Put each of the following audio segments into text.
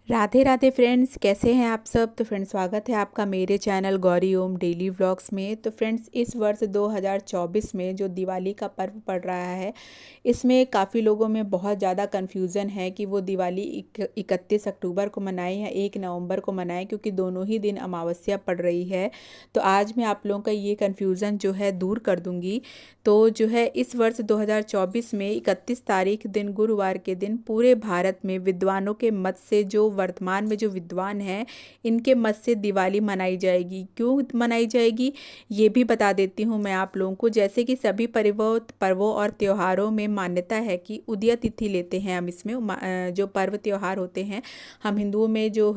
Radhe Radhe friends, कैसे हैं आप सब। तो फ्रेंड्स, स्वागत है आपका मेरे चैनल गौरी ओम डेली व्लॉग्स में। तो फ्रेंड्स, इस वर्ष 2024 में जो दिवाली का पर्व पड़ रहा है, इसमें काफ़ी लोगों में बहुत ज़्यादा कन्फ्यूज़न है कि वो दिवाली 31 अक्टूबर को मनाएं या 1 नवंबर को मनाएं, क्योंकि दोनों ही दिन अमावस्या पड़ रही है। तो आज मैं आप लोगों का ये कन्फ्यूज़न जो है दूर कर दूँगी। तो जो है इस वर्ष 2024 में 31 तारीख दिन गुरुवार के दिन पूरे भारत में विद्वानों के मत से, जो वर्तमान में जो विद्वान हैं, इनके मत से दिवाली मनाई जाएगी। क्यों मनाई जाएगी ये भी बता देती हूँ मैं आप लोगों को। जैसे कि सभी पर्वों और त्योहारों में मान्यता है कि उदय तिथि लेते हैं हम इसमें। जो पर्व त्योहार होते हैं हम हिंदुओं में जो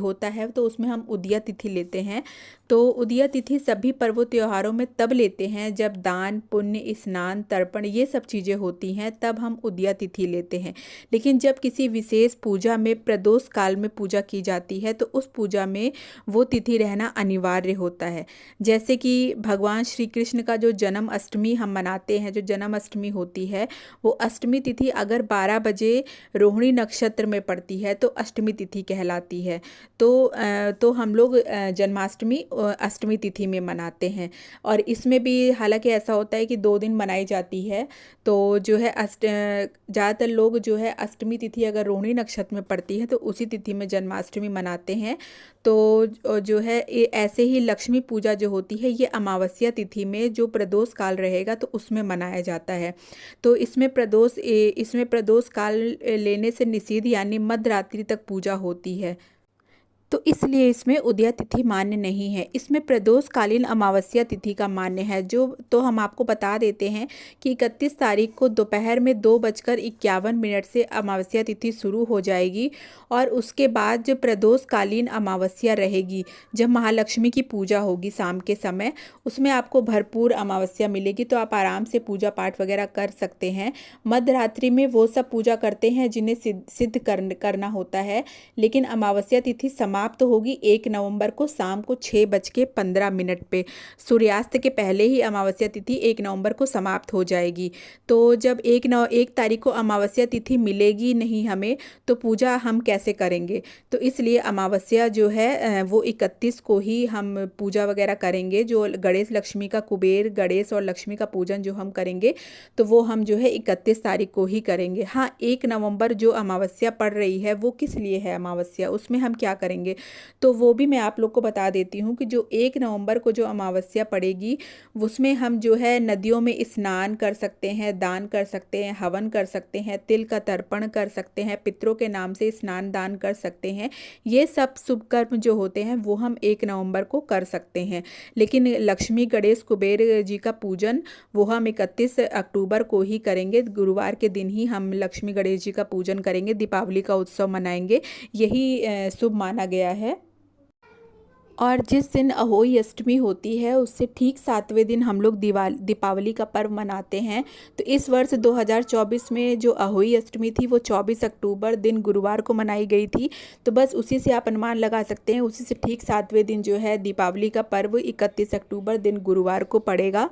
होता है, तो उसमें हम उदय तिथि लेते हैं। तो उदय तिथि सभी पर्वों त्योहारों में तब लेते हैं जब दान पुण्य स्नान तर्पण ये सब चीज़ें होती हैं, तब हम उदय तिथि लेते हैं। लेकिन जब किसी विशेष पूजा में प्रदोष काल में पूजा की जाती है, तो उस पूजा में वो तिथि रहना अनिवार्य होता है। जैसे कि भगवान श्री कृष्ण का जो जन्म अष्टमी हम मनाते हैं, जो जन्म अष्टमी होती है, वो अष्टमी तिथि अगर 12 बजे रोहिणी नक्षत्र में पड़ती है तो अष्टमी तिथि कहलाती है। तो हम लोग जन्माष्टमी अष्टमी तिथि में मनाते हैं। और इसमें भी हालांकि ऐसा होता है कि 2 दिन मनाई जाती है। तो जो है ज़्यादातर लोग जो है अष्टमी तिथि अगर रोहिणी नक्षत्र में पड़ती है तो उसी तिथि में जन्माष्टमी मनाते हैं। तो जो है ये ऐसे ही लक्ष्मी पूजा जो होती है, ये अमावस्या तिथि में जो प्रदोष काल रहेगा तो उसमें मनाया जाता है। तो इसमें प्रदोष काल लेने से निषेध, यानी मध्य रात्रि तक पूजा होती है। तो इसलिए इसमें उदय तिथि मान्य नहीं है, इसमें प्रदोषकालीन अमावस्या तिथि का मान्य है। जो तो हम आपको बता देते हैं कि 31 तारीख को दोपहर में 2:51 से अमावस्या तिथि शुरू हो जाएगी। और उसके बाद जो प्रदोषकालीन अमावस्या रहेगी, जब महालक्ष्मी की पूजा होगी शाम के समय, उसमें आपको भरपूर अमावस्या मिलेगी। तो आप आराम से पूजा पाठ वगैरह कर सकते हैं। मध्य रात्रि में वो सब पूजा करते हैं जिन्हें सिद्ध करना होता है। लेकिन अमावस्या तिथि समाप्त होगी 1 नवंबर को शाम को 6:15 पे। सूर्यास्त के पहले ही अमावस्या तिथि 1 नवंबर को समाप्त हो जाएगी। तो जब 1 तारीख को अमावस्या तिथि मिलेगी नहीं हमें, तो पूजा हम कैसे करेंगे। तो इसलिए अमावस्या जो है वो 31 को ही हम पूजा वगैरह करेंगे। जो गणेश लक्ष्मी का, कुबेर गणेश और लक्ष्मी का पूजन जो हम करेंगे, तो वो हम जो है 31 तारीख को ही करेंगे। हाँ, 1 नवंबर जो अमावस्या पड़ रही है वो किस लिए है अमावस्या, उसमें हम क्या करेंगे, तो वो भी मैं आप लोग को बता देती हूँ कि जो 1 नवंबर को जो अमावस्या पड़ेगी, उसमें हम जो है नदियों में स्नान कर सकते हैं, दान कर सकते हैं, हवन कर सकते हैं, तिल का तर्पण कर सकते हैं, पितरों के नाम से स्नान दान कर सकते हैं। ये सब शुभ कर्म जो होते हैं वो हम 1 नवंबर को कर सकते हैं। लेकिन लक्ष्मी गणेश कुबेर जी का पूजन वो हम 31 अक्टूबर को ही करेंगे। गुरुवार के दिन ही हम लक्ष्मी गणेश जी का पूजन करेंगे, दीपावली का उत्सव मनाएंगे। यही शुभ माना गया है। और जिस दिन अहोई अष्टमी होती है, उससे ठीक 7वें दिन हम लोग दीपावली का पर्व मनाते हैं। तो इस वर्ष 2024 में जो अहोई अष्टमी थी वो 24 अक्टूबर दिन गुरुवार को मनाई गई थी। तो बस उसी से आप अनुमान लगा सकते हैं, उसी से ठीक 7वें दिन जो है दीपावली का पर्व 31 अक्टूबर दिन गुरुवार को पड़ेगा।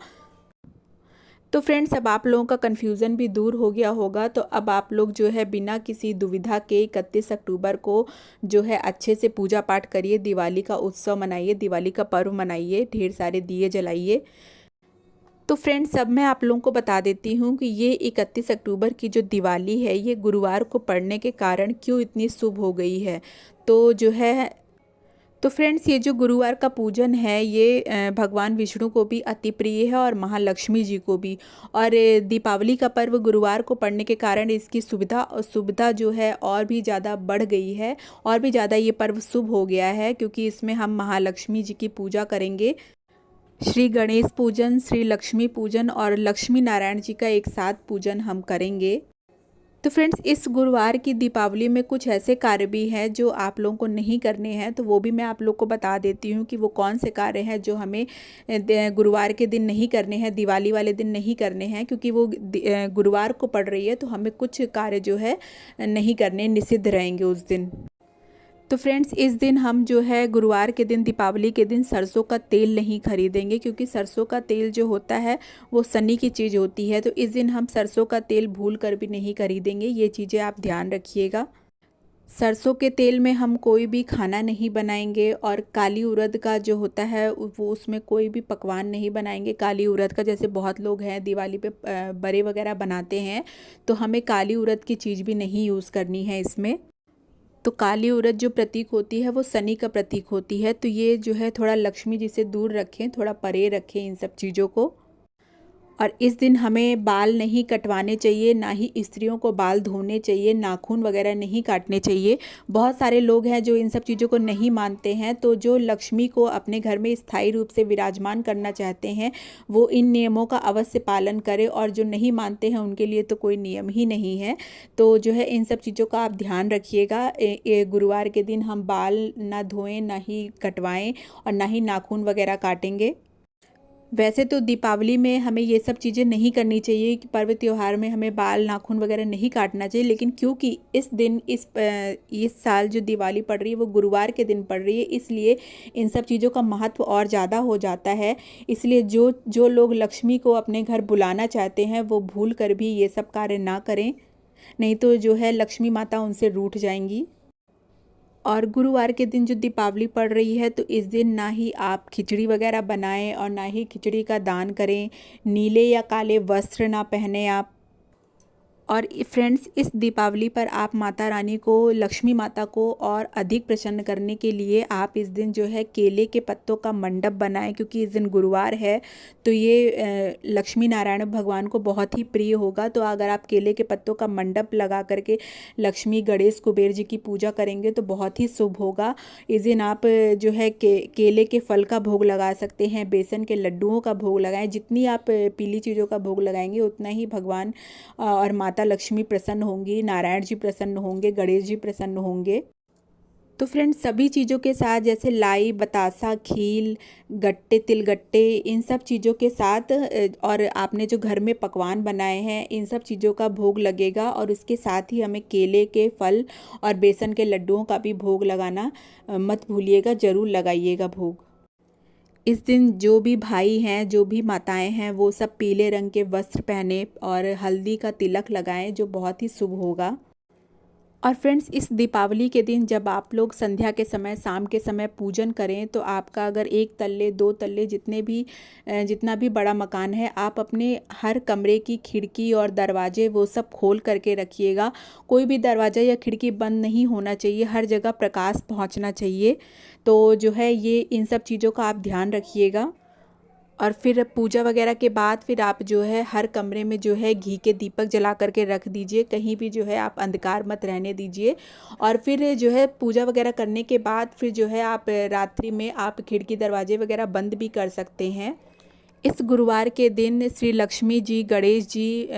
तो फ्रेंड्स, अब आप लोगों का कन्फ्यूज़न भी दूर हो गया होगा। तो अब आप लोग जो है बिना किसी दुविधा के 31 अक्टूबर को जो है अच्छे से पूजा पाठ करिए, दिवाली का उत्सव मनाइए, दिवाली का पर्व मनाइए, ढेर सारे दिए जलाइए। तो फ्रेंड्स, अब मैं आप लोगों को बता देती हूँ कि ये 31 अक्टूबर की जो दिवाली है, ये गुरुवार को पड़ने के कारण क्यों इतनी शुभ हो गई है। तो जो है तो फ्रेंड्स, ये जो गुरुवार का पूजन है, ये भगवान विष्णु को भी अति प्रिय है और महालक्ष्मी जी को भी। और दीपावली का पर्व गुरुवार को पड़ने के कारण इसकी सुविधा जो है और भी ज़्यादा बढ़ गई है, और भी ज़्यादा ये पर्व शुभ हो गया है, क्योंकि इसमें हम महालक्ष्मी जी की पूजा करेंगे। श्री गणेश पूजन, श्री लक्ष्मी पूजन और लक्ष्मी नारायण जी का एक साथ पूजन हम करेंगे। तो फ्रेंड्स, इस गुरुवार की दीपावली में कुछ ऐसे कार्य भी हैं जो आप लोगों को नहीं करने हैं। तो वो भी मैं आप लोग को बता देती हूँ कि वो कौन से कार्य हैं जो हमें गुरुवार के दिन नहीं करने हैं, दिवाली वाले दिन नहीं करने हैं। क्योंकि वो गुरुवार को पड़ रही है, तो हमें कुछ कार्य जो है नहीं करने, निषिद्ध रहेंगे उस दिन। तो फ्रेंड्स, इस दिन हम जो है गुरुवार के दिन, दीपावली के दिन, सरसों का तेल नहीं खरीदेंगे। क्योंकि सरसों का तेल जो होता है वो शनि की चीज़ होती है। तो इस दिन हम सरसों का तेल भूल कर भी नहीं खरीदेंगे। ये चीज़ें आप ध्यान रखिएगा। सरसों के तेल में हम कोई भी खाना नहीं बनाएंगे और काली उड़द का जो होता है वो उसमें कोई भी पकवान नहीं बनाएंगे। काली उड़द का जैसे बहुत लोग हैं दिवाली पे बड़े वगैरह बनाते हैं, तो हमें काली उड़द की चीज़ भी नहीं यूज़ करनी है इसमें। तो काली उड़द जो प्रतीक होती है वो शनि का प्रतीक होती है, तो ये जो है थोड़ा लक्ष्मी जी से दूर रखें, थोड़ा परे रखें इन सब चीज़ों को। और इस दिन हमें बाल नहीं कटवाने चाहिए, ना ही स्त्रियों को बाल धोने चाहिए, नाखून वगैरह नहीं काटने चाहिए। बहुत सारे लोग हैं जो इन सब चीज़ों को नहीं मानते हैं, तो जो लक्ष्मी को अपने घर में स्थायी रूप से विराजमान करना चाहते हैं वो इन नियमों का अवश्य पालन करें, और जो नहीं मानते हैं उनके लिए तो कोई नियम ही नहीं है। तो जो है इन सब चीज़ों का आप ध्यान रखिएगा। गुरुवार के दिन हम बाल ना धोएं, ना ही कटवाएं और ना ही नाखून वगैरह काटेंगे। वैसे तो दीपावली में हमें ये सब चीज़ें नहीं करनी चाहिए कि पर्व त्योहार में हमें बाल नाखून वगैरह नहीं काटना चाहिए, लेकिन क्योंकि इस दिन इस साल जो दिवाली पड़ रही है वो गुरुवार के दिन पड़ रही है, इसलिए इन सब चीज़ों का महत्व और ज़्यादा हो जाता है। इसलिए जो जो लोग लक्ष्मी को अपने घर बुलाना चाहते हैं वो भूल कर भी ये सब कार्य ना करें, नहीं तो जो है लक्ष्मी माता उनसे रूठ जाएंगी। और गुरुवार के दिन जो दीपावली पड़ रही है तो इस दिन ना ही आप खिचड़ी वगैरह बनाएं और ना ही खिचड़ी का दान करें। नीले या काले वस्त्र ना पहने आप। और फ्रेंड्स, इस दीपावली पर आप माता रानी को, लक्ष्मी माता को और अधिक प्रसन्न करने के लिए आप इस दिन जो है केले के पत्तों का मंडप बनाएं, क्योंकि इस दिन गुरुवार है तो ये लक्ष्मी नारायण भगवान को बहुत ही प्रिय होगा। तो अगर आप केले के पत्तों का मंडप लगा करके लक्ष्मी, गणेश, कुबेर जी की पूजा करेंगे तो बहुत ही शुभ होगा। इस दिन आप जो है केले के फल का भोग लगा सकते हैं, बेसन के लड्डुओं का भोग लगाएं। जितनी आप पीली चीज़ों का भोग लगाएंगे उतना ही भगवान और माता लक्ष्मी प्रसन्न होंगी, नारायण जी प्रसन्न होंगे, गणेश जी प्रसन्न होंगे। तो फ्रेंड्स, सभी चीज़ों के साथ जैसे लाई, बतासा, खील, गट्टे, तिलगट्टे, इन सब चीज़ों के साथ और आपने जो घर में पकवान बनाए हैं इन सब चीज़ों का भोग लगेगा। और उसके साथ ही हमें केले के फल और बेसन के लड्डुओं का भी भोग लगाना मत भूलिएगा, ज़रूर लगाइएगा भोग। इस दिन जो भी भाई हैं, जो भी माताएं हैं, वो सब पीले रंग के वस्त्र पहने और हल्दी का तिलक लगाएं, जो बहुत ही शुभ होगा। और फ्रेंड्स, इस दीपावली के दिन जब आप लोग संध्या के समय, शाम के समय पूजन करें तो आपका अगर 1 तल्ले 2 तल्ले जितना भी बड़ा मकान है, आप अपने हर कमरे की खिड़की और दरवाजे वो सब खोल करके रखिएगा। कोई भी दरवाज़ा या खिड़की बंद नहीं होना चाहिए, हर जगह प्रकाश पहुंचना चाहिए। तो जो है ये इन सब चीज़ों का आप ध्यान रखिएगा। और फिर पूजा वगैरह के बाद फिर आप जो है हर कमरे में जो है घी के दीपक जला करके रख दीजिए, कहीं भी जो है आप अंधकार मत रहने दीजिए। और फिर जो है पूजा वगैरह करने के बाद फिर जो है आप रात्रि में आप खिड़की दरवाजे वगैरह बंद भी कर सकते हैं। इस गुरुवार के दिन श्री लक्ष्मी जी, गणेश जी,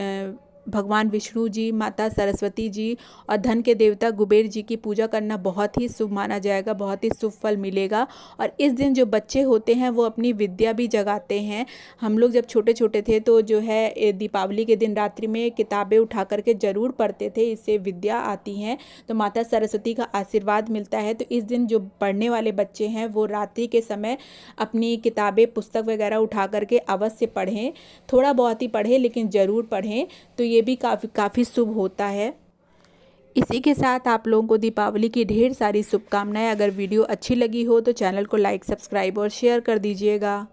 भगवान विष्णु जी, माता सरस्वती जी और धन के देवता कुबेर जी की पूजा करना बहुत ही शुभ माना जाएगा, बहुत ही शुभ फल मिलेगा। और इस दिन जो बच्चे होते हैं वो अपनी विद्या भी जगाते हैं। हम लोग जब छोटे छोटे थे तो जो है दीपावली के दिन रात्रि में किताबें उठा करके ज़रूर पढ़ते थे, इससे विद्या आती हैं, तो माता सरस्वती का आशीर्वाद मिलता है। तो इस दिन जो पढ़ने वाले बच्चे हैं वो रात्रि के समय अपनी किताबें, पुस्तक वगैरह उठा करके अवश्य पढ़ें। थोड़ा बहुत ही पढ़ें लेकिन ज़रूर पढ़ें, तो ये भी काफ़ी शुभ होता है। इसी के साथ आप लोगों को दीपावली की ढेर सारी शुभकामनाएं। अगर वीडियो अच्छी लगी हो तो चैनल को लाइक, सब्सक्राइब और शेयर कर दीजिएगा।